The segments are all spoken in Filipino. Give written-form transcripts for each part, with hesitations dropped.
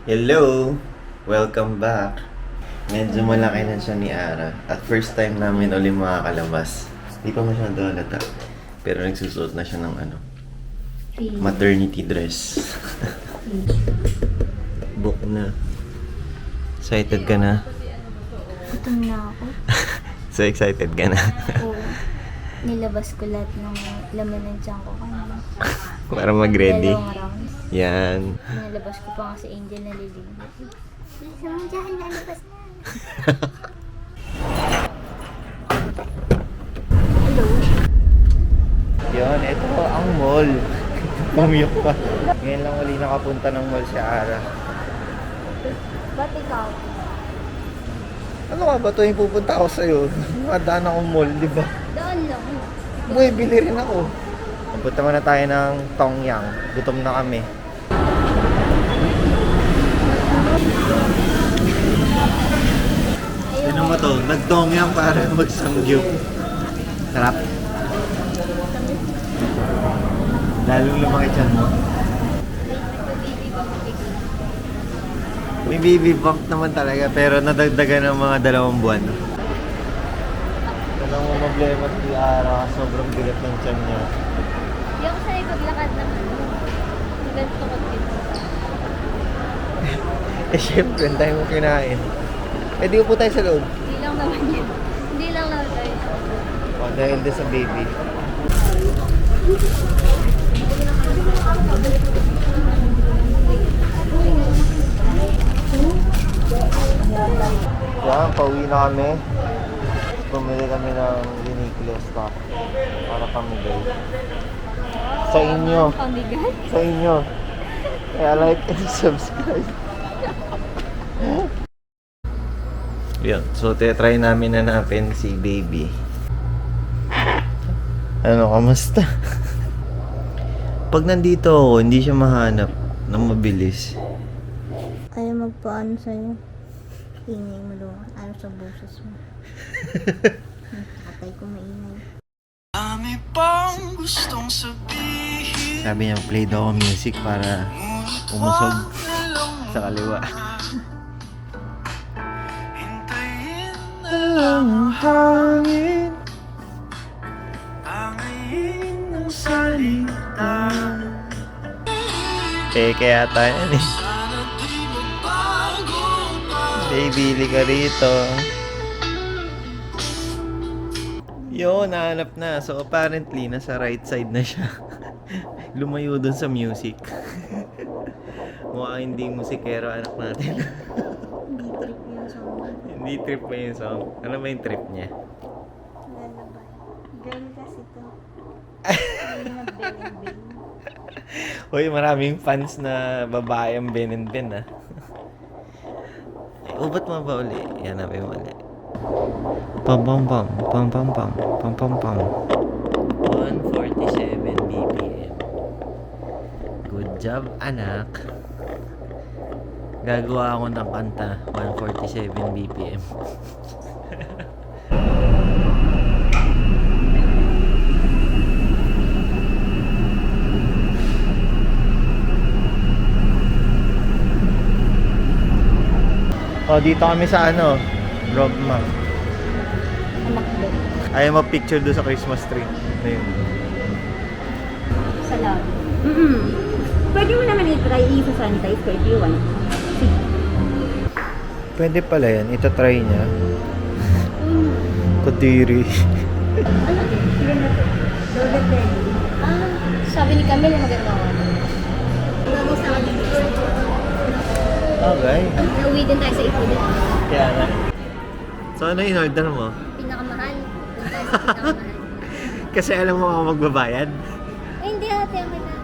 Hello! Welcome back! Medyo malaki na siya ni Ara. At first time namin ulit makakalabas. Hindi pa masyado halata. Pero nagsusuot na siya ng maternity dress. Book na. Excited ka na? Gutom na ako. So excited ka na? Oo. Nilabas ko lahat ng laman ng tiyan ko kanina. Para mag-ready. 2 rounds. Yan. Nilabas ko pa nga si Angel na liligo. Isa mo dyan, lalabas na. Hello. Yun, ito ang mall. Bumiyok pa. Ngayon lang uli nakapunta ng mall si Ara. Ba't ikaw? Ano ka ba tuwing pupunta ako sa'yo? Madaan akong mall, di ba? Doon lang. Boy, bili rin ako. Punta muna tayo ng Tongyang. Gutom na kami. Ano mo to? Nag-Tongyang para magsamgyup. Sarap. Lalong lumaki tiyan mo. May baby bump naman talaga pero nadagdagan ng mga 2 buwan. Walang problema si Ara, sobrang bigat ng tiyan niya. Hindi ako sanay paglakad naman. Ganito ko dito. Eh syempre, ang dahil mo kinain. Eh di upo tayo sa loob. Hindi lang naman yun. Hindi lang naman tayo. O, dahil din sa baby. Yan, pauwi na kami. Bumili kami ng Uniqlo stock para pamigay. Sa inyo. Pamigat? Sa inyo. Kaya like and subscribe. Yan. So, try namin hanapin si baby. Ano, kamusta? Pag nandito ako, hindi siya mahanap na mabilis. Ayaw magpaano sa'yo. Ingay mo doon. Ano sa boses mo. Tatay ko maingay. Dami pang gustong sabihin. Sabi niya, play daw ako music para umusog sa kaliwa. Hintayin na lang ang hangin. Pangayin ng salita. Kaya tayo yan eh. Sana di magbago pa. Baby, ka rito. Yo, nahanap na. So apparently, nasa right side na siya. Lumayo dun sa music. Mukhang hindi musikero anak natin. Hindi trip yung song. Hindi trip pa yung song. Ano ba yung trip niya? Lalabay. Girl kasi to. Hindi na Ben and Ben. Hoy, maraming fans na babae ang Ben and Ben ah. Ubat mo ba uli? Yan na ba yung uli? Pam pam pam pam pam pam pam pam pam 147 BPM. Good job anak. Gagawa ako ng kanta 147 BPM. Oh, dito kami sa Rogma. Anak Ben. Ayaw mag-picture doon sa Christmas tree. Ayun. Salamat. Pwede mo naman i-try i-sanitize ko if you want. Pwede pala yan. Itatry niya. Kadiri. Ano din? Velvet Belly. Sabi ni Camille maganda ako. Ano sa akin? Okay. Nauwi din tayo sa Ipili. Kaya na. So ano in order mo? Pinakamahal. Doon tayo sa pinakamahal. Kasi alam mo ako magbabayad. Eh, hindi ate, okay na.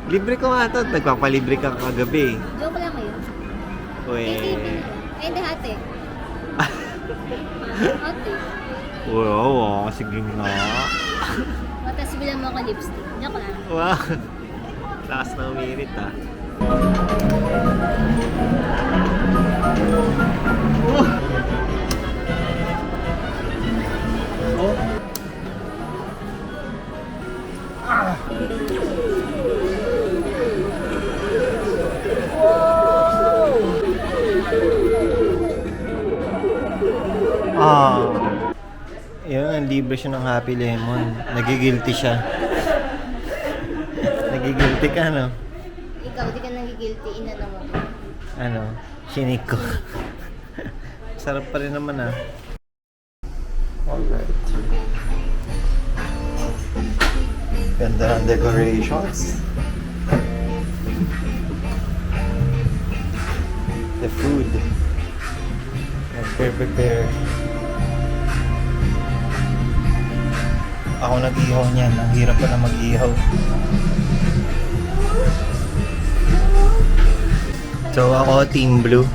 Libre ko nga ito. Nagpapalibre ka kagabi. Joke lang kayo. Eh, hindi ate. Ate. Wow, sige nga. Tapos bilang mo ako lipstick. Joke lang. Wow. Lakas na umirit ah. Oh. Naglilibre siya ng Happy Lemon. Nagigilty siya. Nagigilty ka, no? Ikaw, di ka nagigilty, inano mo. Ano? Sinig ko. Sarap pa rin naman, ah. Alright. Ganda ng decorations. The food. Nag-prepare. Ako nag-ihaw niyan. Ang hirap pa na mag-ihaw. So ako, Team Blue.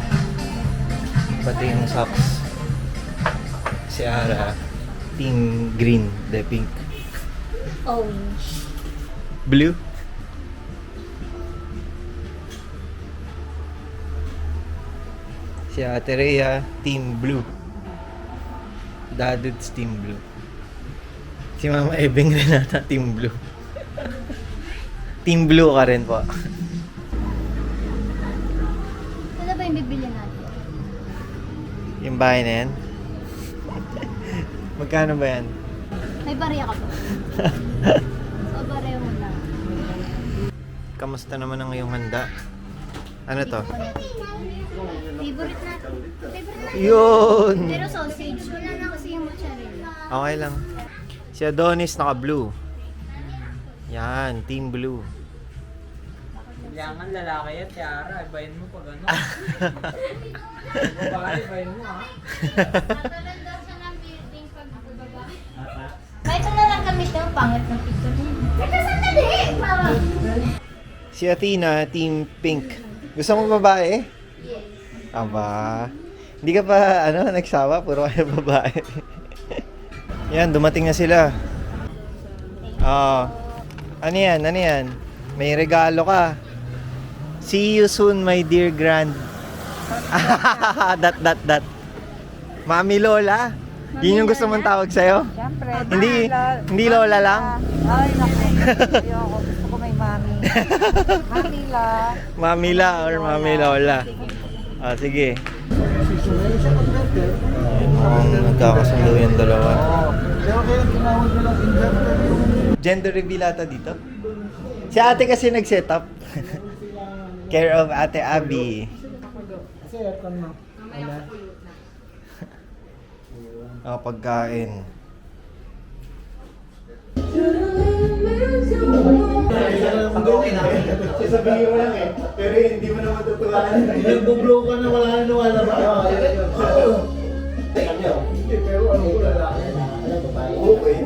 Pati yung socks. Si Ara, Team Green, the pink. Orange. Blue? Si Ate Rhea, Team Blue. Dadud's Team Blue. Si Mama Ebing Renata, Team Blue. Team Blue ka rin po. Ano ba yung bibili natin? Yung bahay na yan? Magkano ba yan? May barya ka ba? O barya mo na. Kamusta naman ang iyong handa? Ano to? Favorite natin. Favorite natin. Yun! Pero sausage, wala na kasi yung mozzarella. Okay lang. Si Adonis naka-blue. Yan, Team Blue. Kailangan lalaki yan, Tiara. Ibayin mo pag ano. Babae, ibayin mo ha. Natulad daw siya ng building pag baba. Kahit na lang kami ito, pangit ng picture niya. Teka, sandali! Mama! Si Athena, Team Pink. Gusto mo babae? Yes. Aba. Hindi ka pa, nagsawa? Puro kayo babae. Yan, dumating na sila. Ano yan? Ano yan? May regalo ka. See you soon, my dear grand. That. Mami Lola? Yun yung gusto mong tawag sa'yo? Siyempre. Hindi Lola lang? Ay, naku. Ayoko. Gusto ko may mami. Manila. Mami La or Mami Lola? Sige. Nagkakasundo yung dalawa. Gender reveal ata dito? Si ate kasi nag-set up. Care of Ate Abby. Pagkain. Sasabihin mo lang pero hindi mo na matutuwanan. Nag-blow ka na wala na nawala ba? Hindi, pero ano ko lalaki? Okay.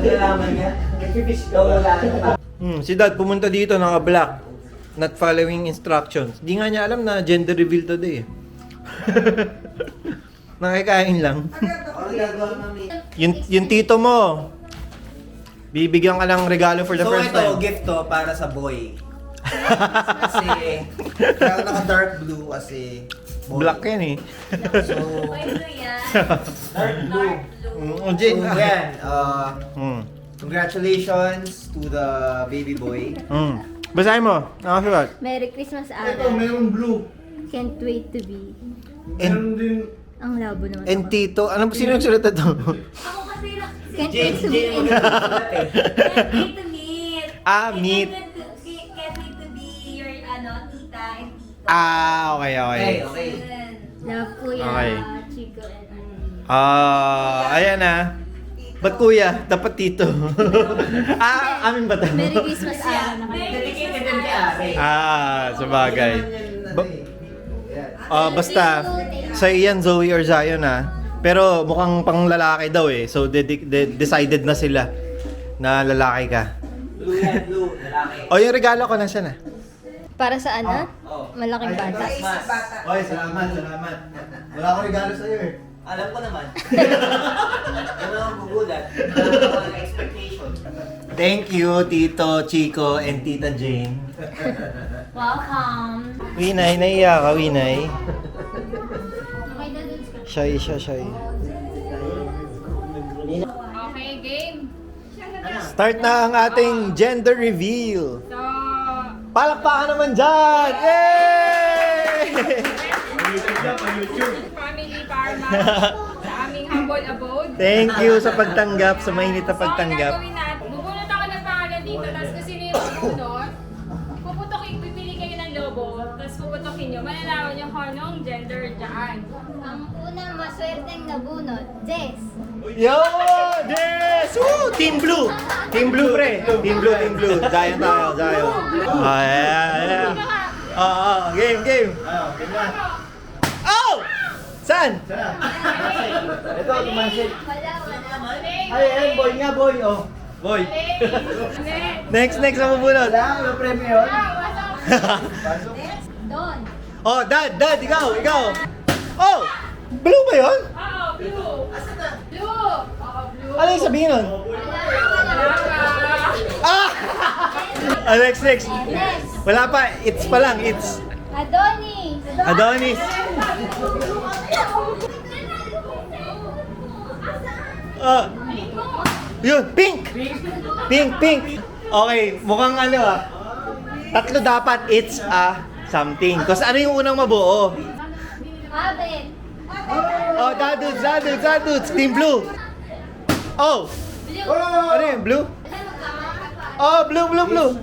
Nalalaman niya? Nagpipish daw lalaki. Si Dad pumunta dito naka-black. Not following instructions. Di nga niya alam na gender reveal today. Nakikain lang. yung tito mo. Bibigyan ka ng regalo for the first time. So ito, gift to para sa boy. Kasi, kaya naka-dark blue kasi boy. Black yan eh. So, Dark blue. Jane. so yan, Mm. congratulations to the baby boy. Basahin mo. Nakasulat. Merry Christmas, Ara. Mayroong blue. Can't wait to be. And, Ang labo naman. and Tito. Ano ba sino nagsulat ito? Can't wait to be. Can't wait to meet. Meet. Can't wait to be your tita and tito. Okay. Okay. Love Kuya Okay. Chico and Ayan na. Ba't kuya? Dapat tito. Amin ba ito? Merry Christmas, Ara naman. Dedicated din kay Ari. Sabagay. Basta, sa iyan Zoe or Zion Pero mukhang pang lalaki daw eh. So decided na sila na lalaki ka. Blue yan, blue. Lalaki. O yung regalo ko nasaan na? Para saan na? Malaking bata. Oy, salamat. Wala akong regalo sa'yo eh. Alam ko naman. Ano ang gugulat? Ano ang expectation? Thank you, Tito Chico and Tita Jane. Welcome. Winay, naiya ka, Winay. Okay na dun ka. Shy. Okay, game. Start na ang ating gender reveal. Palakpakan naman dyan! Yay! Family Parma sa aming humble abode. Thank you sa pagtanggap, sa mainit na So, ang pagtanggap. gagawin natin, bubunot ako ng pangalan dito, tapos kung sino yung bubunot, puputokin, pipili kayo ng lobo, tapos puputokin nyo, malalaman yung kung anong gender dyan. Ang unang maswerteng nabunot, Jess. Yo! Yes! Woo! Team Blue! Team Blue, pre! Team Blue, Team Blue. Dayo tayo, dayo. Ah, yeah. Game. Oh! Saan? Ito, tumansin. Wala. Ay, boy nga, boy. Oh. Boy. Next na mabunod. Wala premyo yun. Don. Oh, Dad, ikaw. Oh! Blue ba yun? Oo, blue. Blue. Oo, blue. Ano yung sabihin nun? Ah! Next. Next. Wala pa, it's pa lang, it's Adonis. Yun, pink! Pink. Okay, mukhang ano ah. Tatlo dapat, it's a something. Kasi ano yung unang mabuo? Abed. Oh, dadudes, team blue. Oh, ano yun, blue? Oh, blue.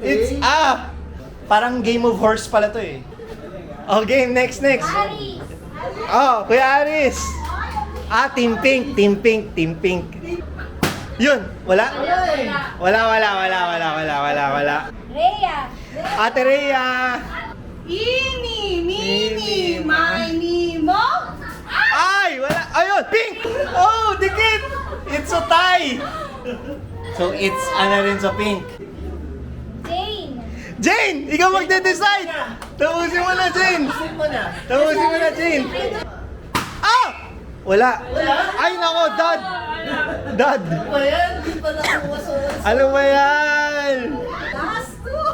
It's parang game of horse pala to eh. Okay, next. Aris. Oh, Kuya Aris. Team pink. Yun, wala? Wala. Rhea. Ate Rhea. Ini, mini, mini, mo. Ay, wala. Ayun, pink. Oh, dikit. It's a tie. So, it's ano rin sa pink. Jane. Jane, ikaw magde-decide. Tapusin mo na, Jane. Jane. Ah! Wala. Ay, nako, Dad. Ano ba yan?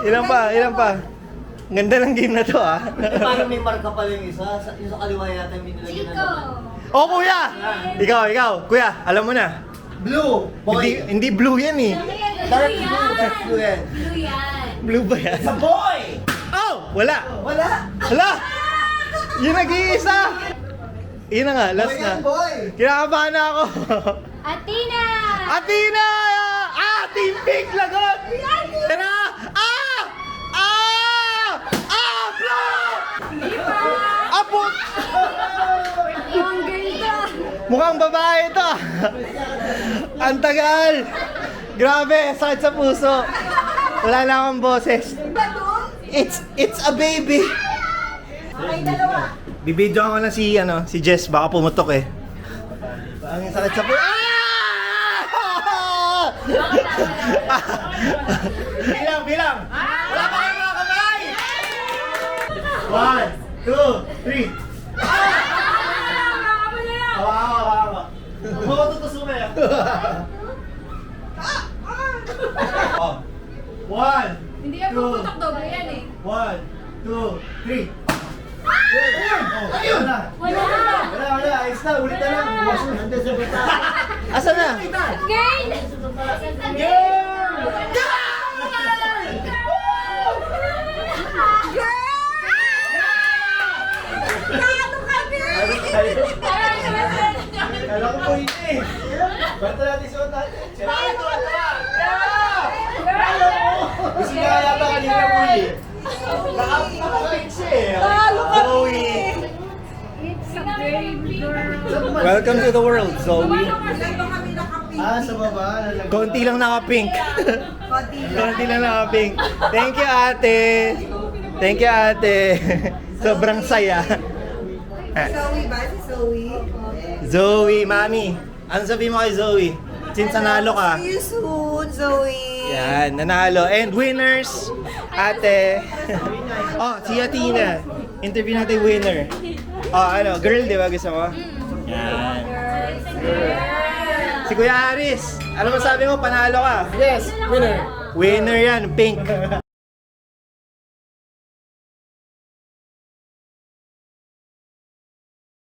Ilan pa? Ganda ng game na to, ah. Paano may marka pala yung isa? Yung sa kaliwa yata yung nilagyan Chico. Oh, kuya! Ikaw. Kuya, alam mo na. Blue. Boy. Hindi blue yan eh. Dark blue. Dark blue yan. Blue yan. Blue ba yan? Sa boy! Oh! Wala! Wala. Yung nag-iisa! Yun na nga, last Boy na. yan, boy. Kinakabahan na ako. Athena. Athena! Team Pink lagot! Tara! Blue! Apot! Yung girl ka. Mukhang babae ito. Ang tagal. Grabe, sakit sa puso. Wala na akong boses. It's a baby. Bibidyo ako na si Jess, baka pumutok eh. Ang sakit sa puso. Bilang. Wala pa kayo mga kamay. 1, 2, 3. Hawa. Matutusume. Oh. 1. Hindi yan puputok, doble yan eh. 1, 2, 3. Ayun! Wala. Ayos na. Ulit na lang. Bukas mo. Handa sa bata. Asan na? Girl. Kala ko po hindi. Bata natin suot natin. Sira ito. Gusto nga yata kanina po eh. Nakapag siya eh. Zoe. Welcome to the world, Zoe. Sa baba. Konti lang naka-pink. Konti lang naka-pink. Thank you, ate. Sobrang saya. Zoe ba? Si Zoe? Zoe, mami. Ano sabihin mo kay Zoe? Since nanalo ka. See you soon, Zoe. Yan, nanalo. And winners, ate. Oh, si Athena. Interview natin winner. Oh, girl, di ba gusto mo? Yan. Si Kuya Aris. Ano masabi mo? Panalo ka. Yes, winner. Winner yan, pink.